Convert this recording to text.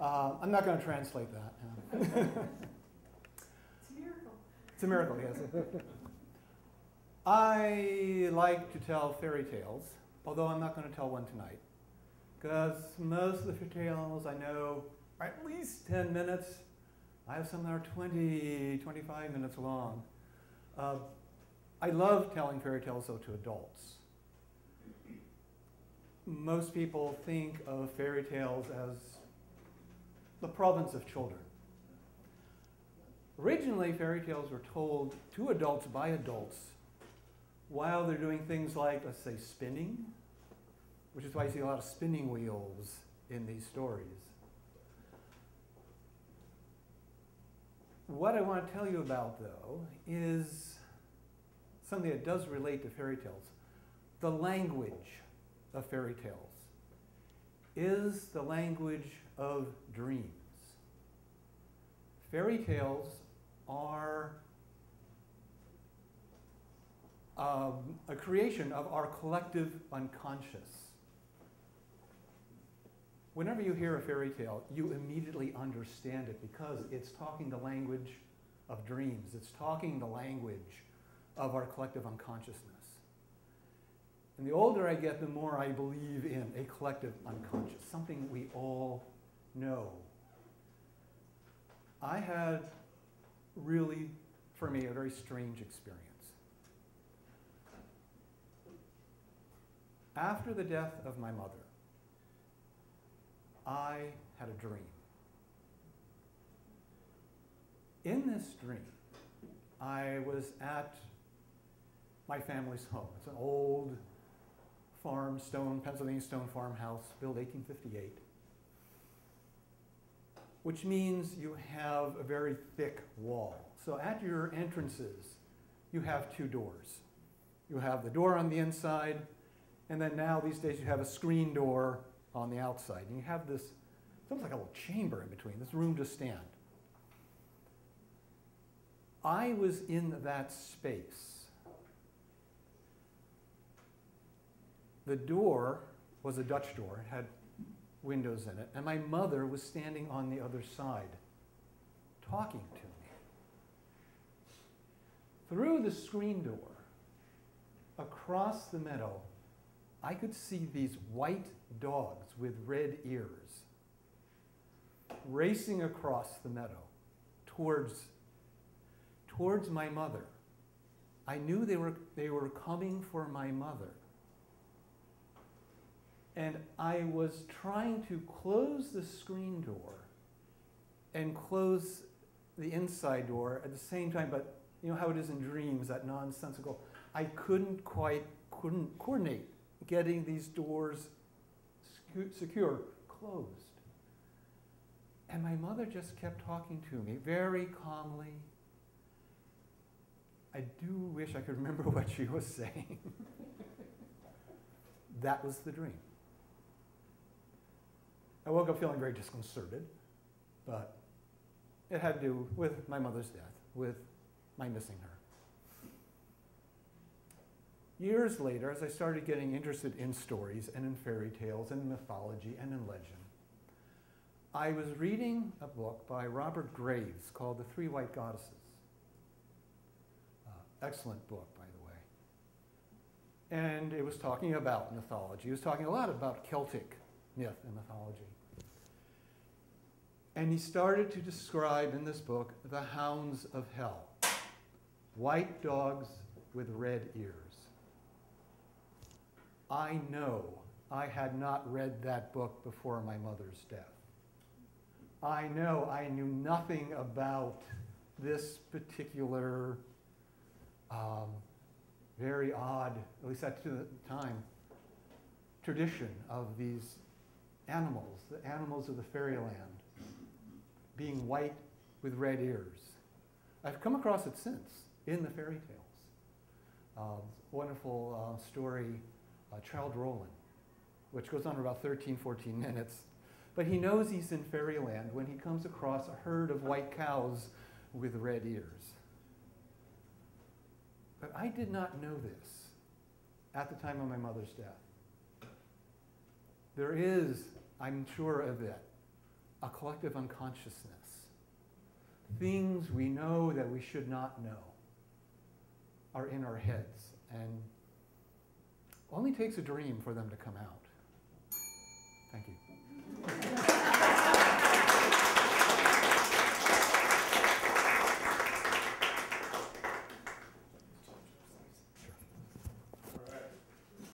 I'm not going to translate that. It's a miracle. It's a miracle, yes. I like to tell fairy tales, although I'm not going to tell one tonight, because most of the fairy tales I know are at least 10 minutes. I have some that are 20, 25 minutes long. I love telling fairy tales, though, to adults. Most people think of fairy tales as the province of children. Originally, fairy tales were told to adults by adults while they're doing things like, let's say, spinning, which is why you see a lot of spinning wheels in these stories. What I want to tell you about, though, is something that does relate to fairy tales. The language of fairy tales is the language of dreams. Fairy tales are a creation of our collective unconscious. Whenever you hear a fairy tale, you immediately understand it because it's talking the language of dreams. It's talking the language of our collective unconsciousness. And the older I get, the more I believe in a collective unconscious, something we all know. I had really, for me, a very strange experience. After the death of my mother, I had a dream. In this dream, I was at my family's home. It's an old Pennsylvania stone farmhouse, built 1858, which means you have a very thick wall. So at your entrances, you have two doors. You have the door on the inside, and then now these days you have a screen door on the outside. And you have this, it's almost like a little chamber in between, this room to stand. I was in that space. The door was a Dutch door. It had windows in it. And my mother was standing on the other side, talking to me. Through the screen door, across the meadow, I could see these white dogs with red ears racing across the meadow towards my mother. I knew they were coming for my mother. And I was trying to close the screen door and close the inside door at the same time, but you know how it is in dreams, that nonsensical. I couldn't coordinate getting these doors secure, closed. And my mother just kept talking to me very calmly. I do wish I could remember what she was saying. That was the dream. I woke up feeling very disconcerted, but it had to do with my mother's death, with my missing her. Years later, as I started getting interested in stories and in fairy tales and in mythology and in legend, I was reading a book by Robert Graves called The Three White Goddesses. Excellent book, by the way. And it was talking about mythology. It was talking a lot about Celtic myth and mythology. And he started to describe in this book the hounds of hell, white dogs with red ears. I know I had not read that book before my mother's death. I know I knew nothing about this particular very odd, at least at the time, tradition of these animals, the animals of the fairyland, being white with red ears. I've come across it since in the fairy tales. Wonderful story, Childe Roland, which goes on for about 13, 14 minutes. But he knows he's in fairyland when he comes across a herd of white cows with red ears. But I did not know this at the time of my mother's death. There is, I'm sure of it, a collective unconsciousness. Things we know that we should not know are in our heads, and only takes a dream for them to come out.